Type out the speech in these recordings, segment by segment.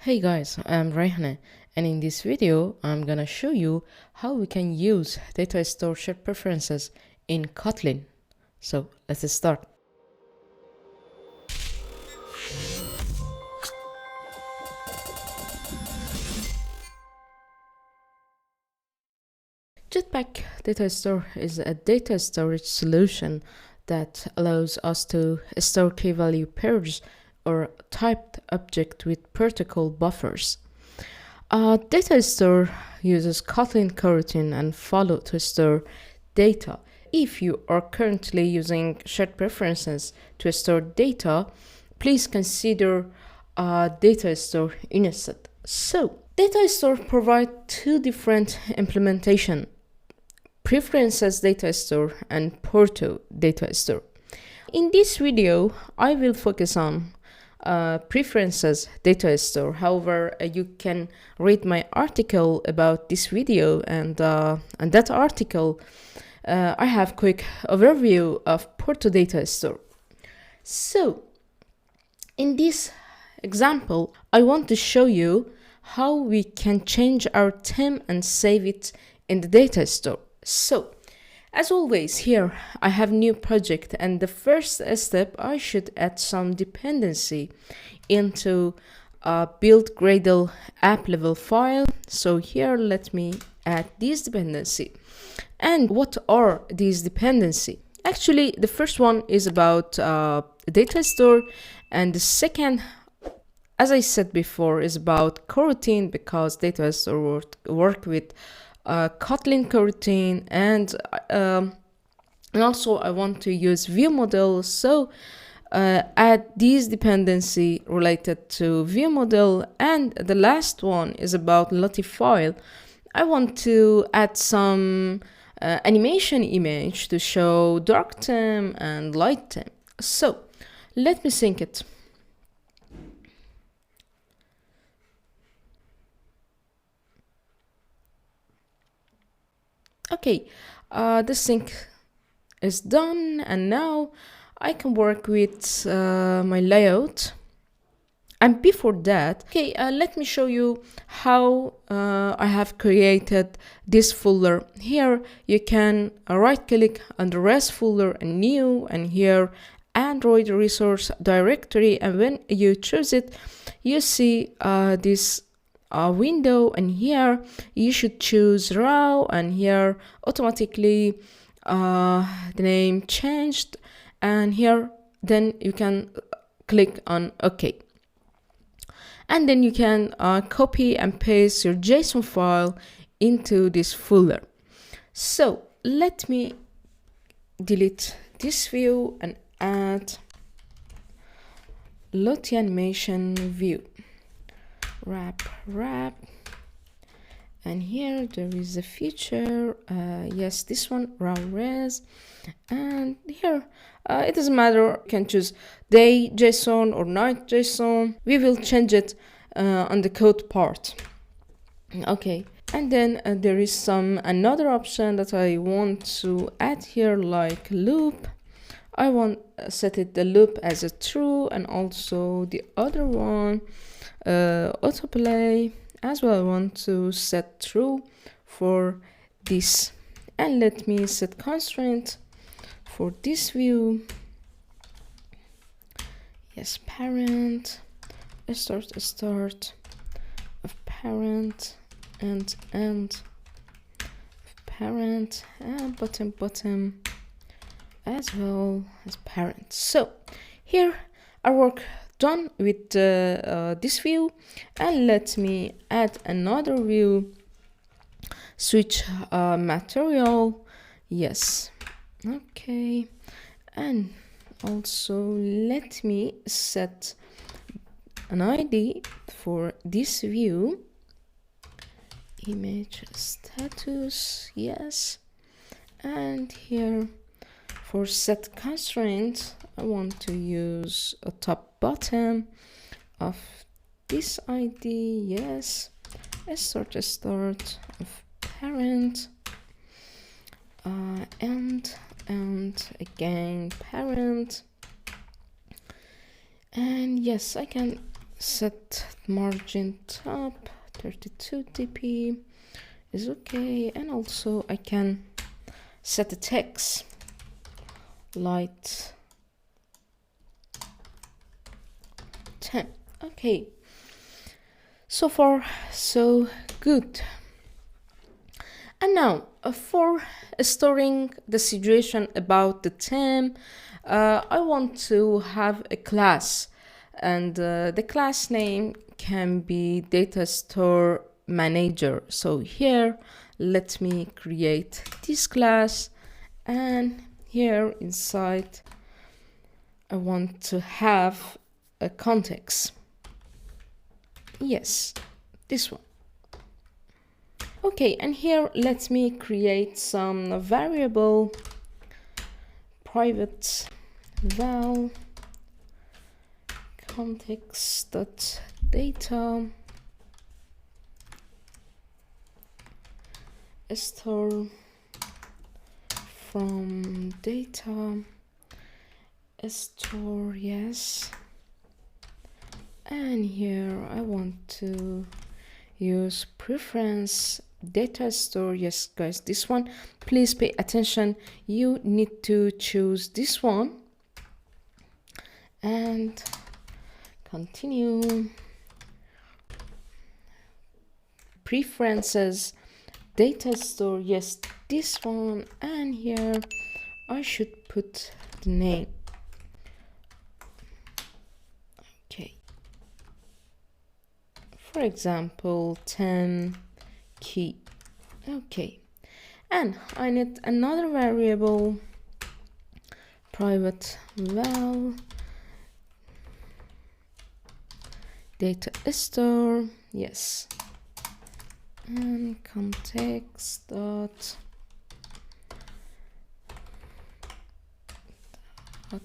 Hey guys, I'm Rayhane, and in this video I'm gonna show you how we can use data store shared preferences in Kotlin. So let's start. Jetpack Datastore is a data storage solution that allows us to store key value pairs or typed object with protocol buffers. Data store uses Kotlin coroutine and follow to store data. If you are currently using shared preferences to store data, please consider data store instead. So, data store provide two different implementation: preferences data store and Porto data store. In this video, I will focus on preferences data store. However, you can read my article about this video, and that article I have quick overview of Porto data store. So in this example, I want to show you how we can change our theme and save it in the data store. So as always, here I have new project, and the first step, I should add some dependency into a build Gradle app level file. So here let me add this dependency. And what are these dependency? Actually, the first one is about data store, and the second, as I said before, is about coroutine, because data store work with Kotlin coroutine, and also I want to use ViewModel, so add these dependency related to ViewModel. And the last one is about Lottie file. I want to add some animation image to show dark theme and light theme. So let me sync it. Okay, the sync is done, and now I can work with my layout. And before that, okay, let me show you how I have created this folder. Here you can right click on the rest folder and new, and here Android resource directory, and when you choose it, you see this window, and here you should choose raw, and here automatically the name changed, and here then you can click on OK, and then you can copy and paste your JSON file into this folder. So let me delete this view and add Lottie animation view. Wrap, and here there is a feature, yes, this one, raw res, and here it doesn't matter, you can choose day JSON or night JSON. We will change it on the code part. Okay, and then there is some another option that I want to add here, like loop. I want set it the loop as a true, and also the other one, autoplay as well, I want to set true for this. And let me set constraint for this view. Yes, parent, start of parent, and end of parent, and bottom as well as parent. So here our work done with this view, and let me add another view, switch material, yes, okay, and also let me set an ID for this view, image status, yes, and here for set constraint I want to use a top bottom of this ID, yes, start of parent, and again parent, and yes, I can set margin top 32 dp is okay, and also I can set the text light 10. Okay, so far so good. And now for storing the situation about the theme, I want to have a class, and the class name can be Datastore Manager. So here, let me create this class, and here inside, I want to have a context. Yes, this one. Okay, and here let me create some variable private val context.data store from data store, yes, and here I want to use preference data store. Yes guys, this one, please pay attention, you need to choose this one, and continue preferences data store, yes, this one, and here I should put the name. Okay, for example 10 key. Okay, and I need another variable private val data store, yes, and context dot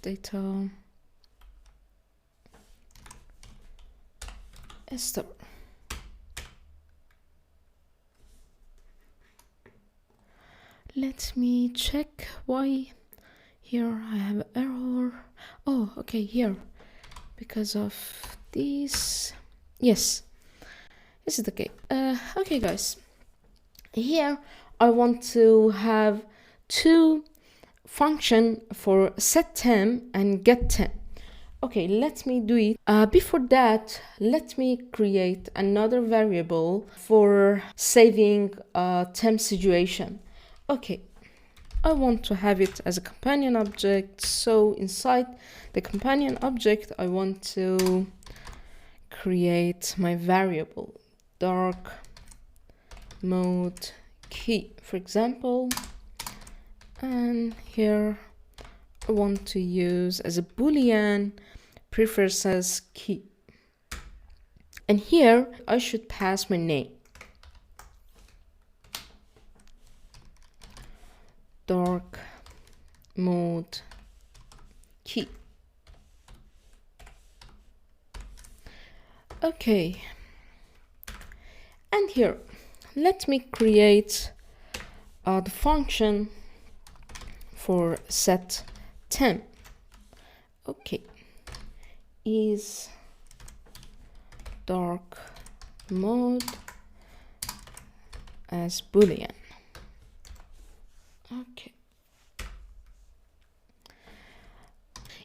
data store. Let me check why here I have error. Oh, okay, here because of this. Yes, this is okay. Okay guys, here I want to have two function for set theme and get theme. Okay, let me do it. Before that, let me create another variable for saving a theme situation. Okay, I want to have it as a companion object. So inside the companion object, I want to create my variable dark mode key, for example, and here I want to use as a boolean preferences key, and here I should pass my name dark mode key. Okay, and here let me create the function for set theme. Okay, is dark mode as boolean. Okay,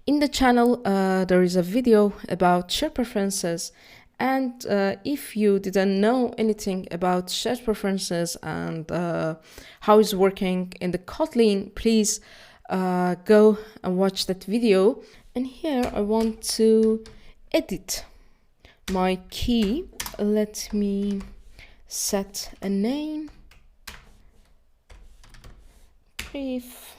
in the channel there is a video about shared preferences, and if you didn't know anything about shared preferences and how it's working in the Kotlin, please go and watch that video. And here I want to edit my key. Let me set a name pref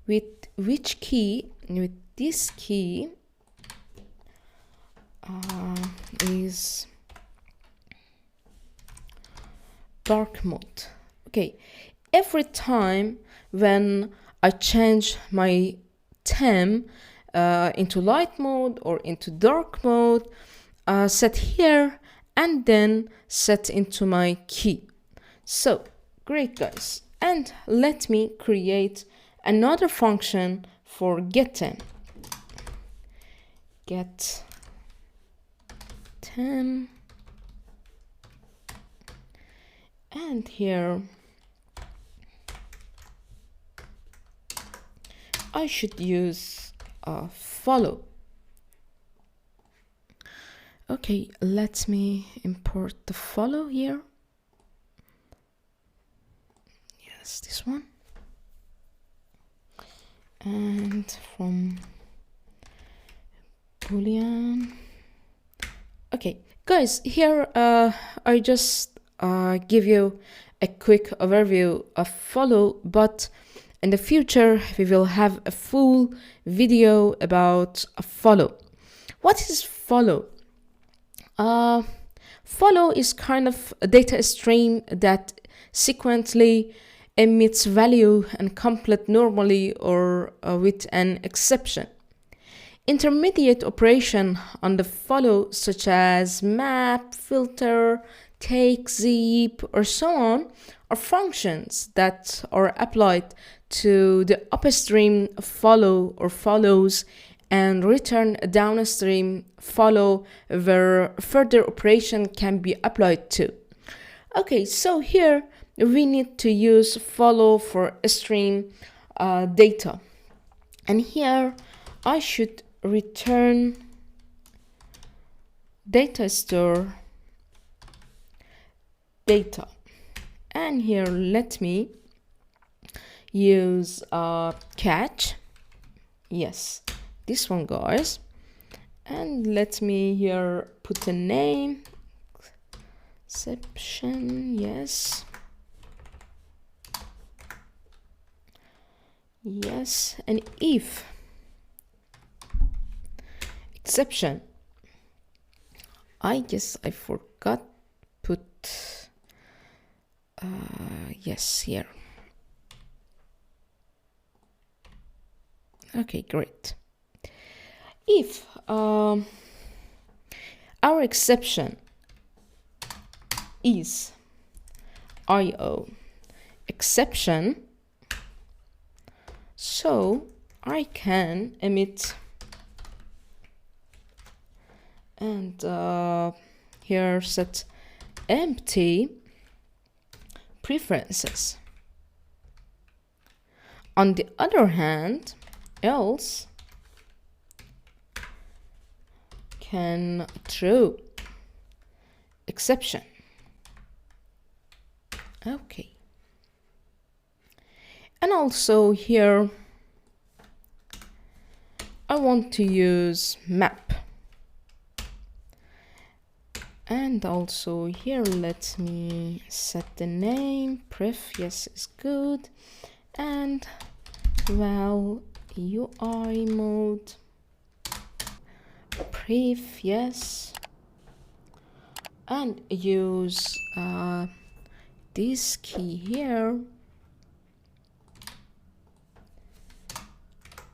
with which key, with this key is dark mode. Okay, every time when I change my theme into light mode or into dark mode, set here and then set into my key. So great guys, and let me create another function for get theme. Get setTem, and here I should use follow. Okay, let me import the follow here. Yes, this one. And from Boolean. Okay, guys, here I just give you a quick overview of follow, but in the future we will have a full video about a follow. What is follow? Follow is kind of a data stream that sequentially emits value and complete normally or with an exception. Intermediate operation on the follow, such as map, filter, take, zip, or so on, are functions that are applied to the upstream follow or follows and return a downstream follow where further operation can be applied to. Okay, so here we need to use follow for stream data. And here I should return Datastore data. And here let me use catch. Yes, this one, guys. And let me here put a name. Exception, yes. Yes, and if exception, I guess I forgot put yes, here. Okay, great. If our exception is IO exception, so I can emit and here set empty preferences. On the other hand, else can true exception. Okay. And also here I want to use map. And also here let me set the name. Pref, yes, is good. And well, UI mode. Pref, yes. And use this key here.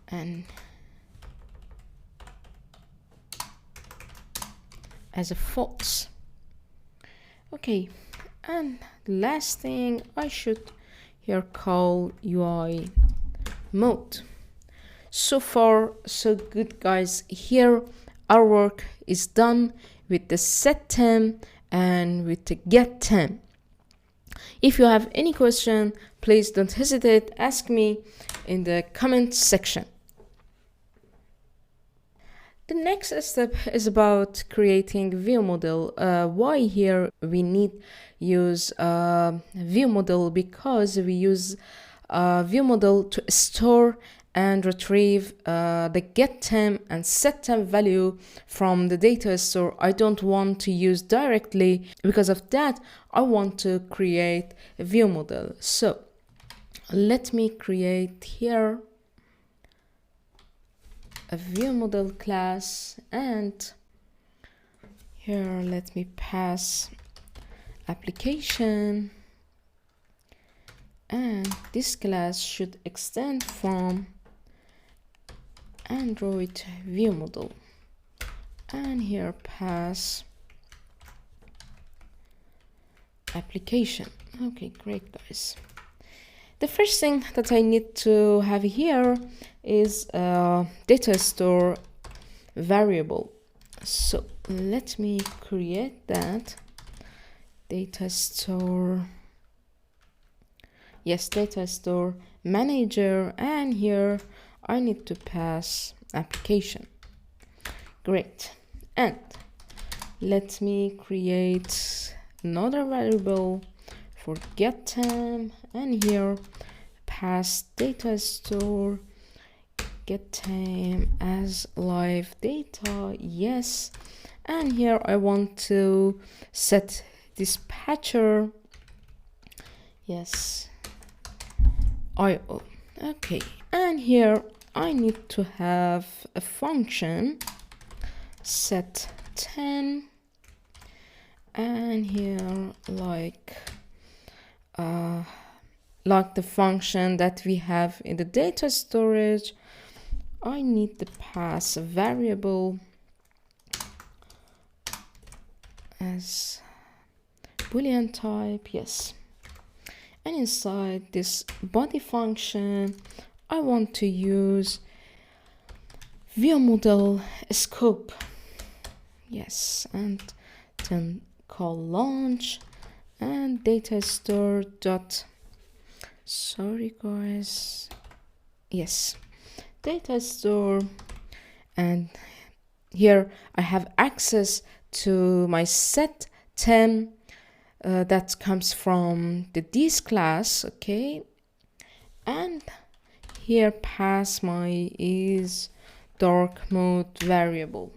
And as a false. Okay, and last thing I should here call UI mode. So far so good, guys. Here our work is done with the setTem and with the getTem. If you have any question, please don't hesitate, ask me in the comment section. The next step is about creating ViewModel. Why here we need use ViewModel? Because we use ViewModel to store and retrieve the getTem and setTem value from the data store. I don't want to use directly. Because of that, I want to create a ViewModel. So let me create here a ViewModel class, and here let me pass application, and this class should extend from Android ViewModel, and here pass application. Okay, great, guys. The first thing that I need to have here is a data store variable. So let me create that data store. Yes, data store manager, and here I need to pass application. Great. And let me create another variable for getTime, and here pass data store getTime as live data. Yes. And here I want to set dispatcher. Yes. IO. Okay. And here I need to have a function set 10, and here like the function that we have in the data storage, I need to pass a variable as Boolean type. Yes. And inside this body function, I want to use ViewModel scope. Yes, and then call launch and data store dot, sorry guys, yes, data store, and here I have access to my set 10 that comes from the this class. Okay, and here pass my is dark mode variable.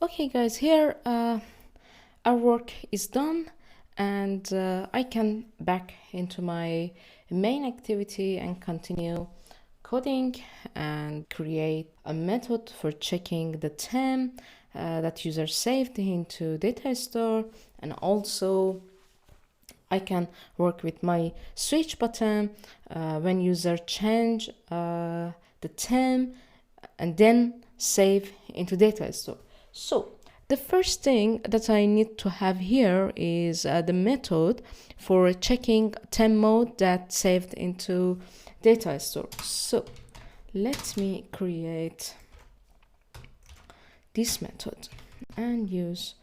Okay guys, here our work is done, and I can back into my main activity and continue coding and create a method for checking the time that user saved into data store, and also I can work with my switch button when user change the time and then save into data store. So the first thing that I need to have here is the method for checking time mode that saved into data store. So let me create this method and use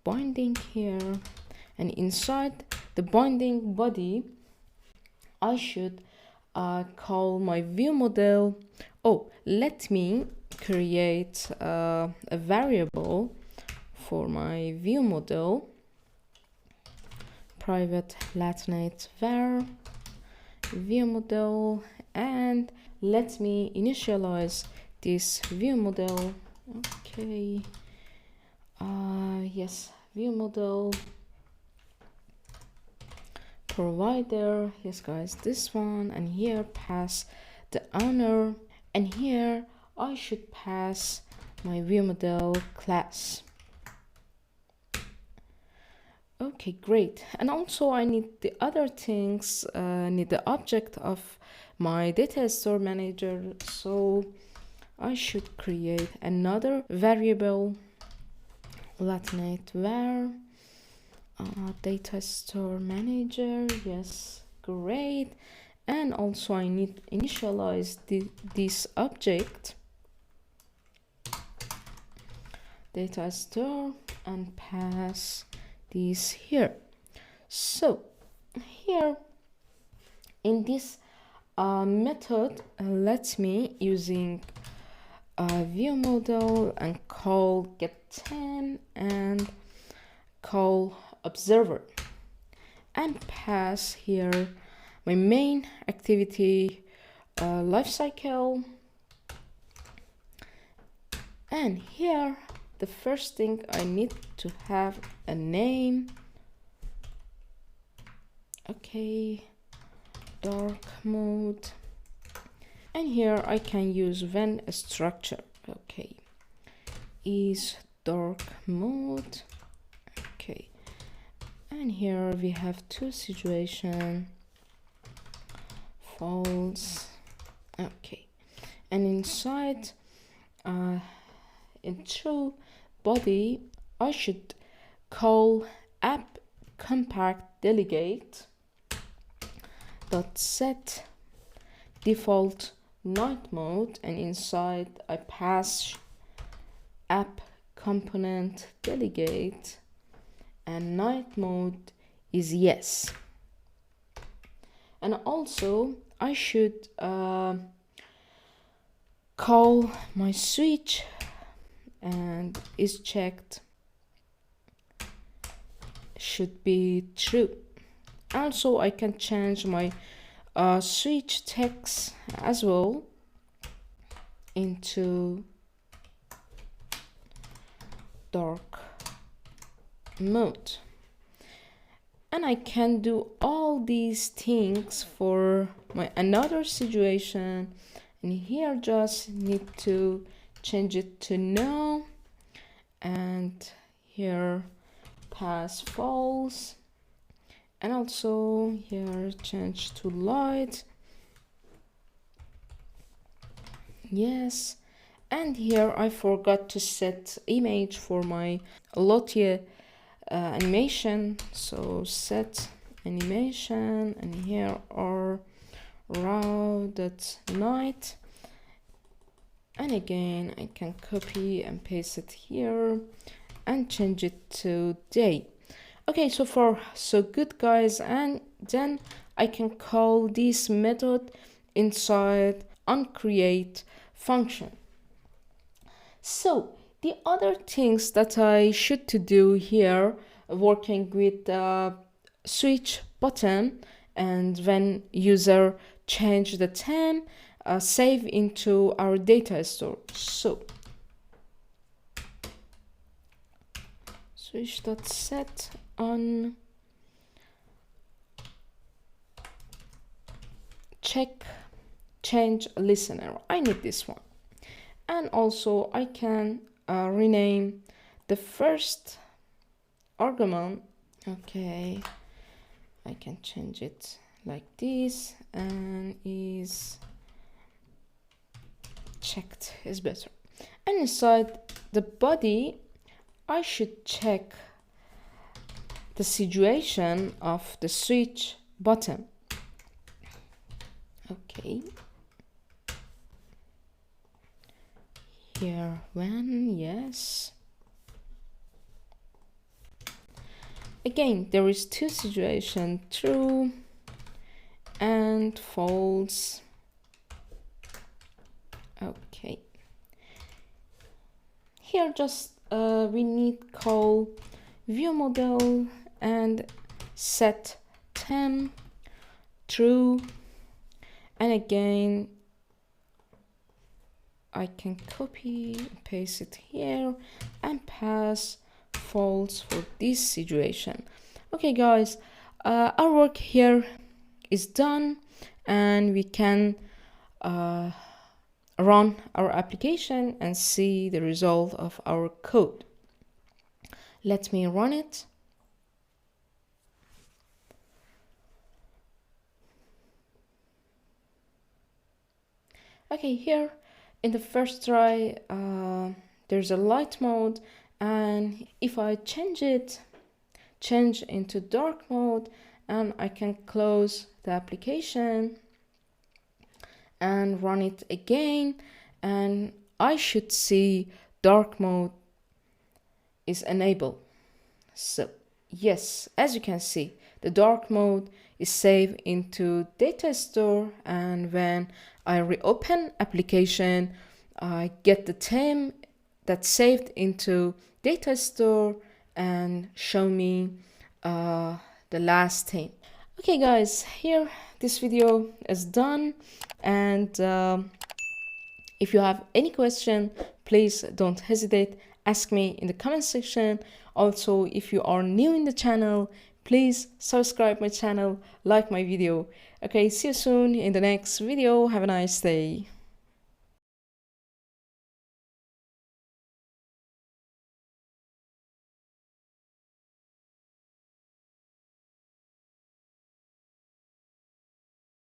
binding here, and inside the binding body I should call my ViewModel. Oh, let me create a variable for my ViewModel, private latinate var ViewModel, and let me initialize this ViewModel. Okay, yes, ViewModel provider, yes guys, this one, and here pass the owner, and here I should pass my ViewModel class. Okay, great. And also I need the other things, need the object of my data store manager, so I should create another variable, latinate var data store manager. Yes, great. And also I need initialize this object data store and pass this here. So here in this method, let me using ViewModel and call getTime and call observer and pass here my main activity lifecycle, and here the first thing I need to have a name. Okay, dark mode, and here I can use when structure. Okay, is dark mode. Okay, and here we have two situations, false. Okay, and inside in true body I should call app compact delegate dot set default night mode, and inside I pass app component delegate, and night mode is yes. And also I should call my switch and is checked should be true. Also I can change my switch text as well into dark mode. And I can do all these things for my another situation, and here just need to change it to no, and here pass false, and also here change to light, yes. And here I forgot to set image for my Lottie animation, so set animation, and here are raw.night, and again I can copy and paste it here and change it to day. Okay, so far so good, guys. And then I can call this method inside onCreate function. So the other things that I should to do here, working with switch button, and when user change the theme, save into our data store. So switch.set on check change listener. I need this one. And also I can rename the first argument. Okay, I can change it like this, and is checked is better. And inside the body I should check the situation of the switch button. Okay, here when yes. Again there is two situations, true and false. Okay, here just we need call ViewModel and set theme true, and again I can copy and paste it here and pass false for this situation. Okay guys, our work here is done, and we can run our application and see the result of our code. Let me run it. Okay, here in the first try there's a light mode, and if I change into dark mode, and I can close the application and run it again, and I should see dark mode is enabled. So yes, as you can see, the dark mode is saved into data store, and when I reopen application I get the theme that's saved into data store and show me the last theme. Okay guys, here this video is done, and if you have any question, please don't hesitate, ask me in the comment section. Also, if you are new in the channel, please subscribe my channel, like my video. Okay, see you soon in the next video. Have a nice day.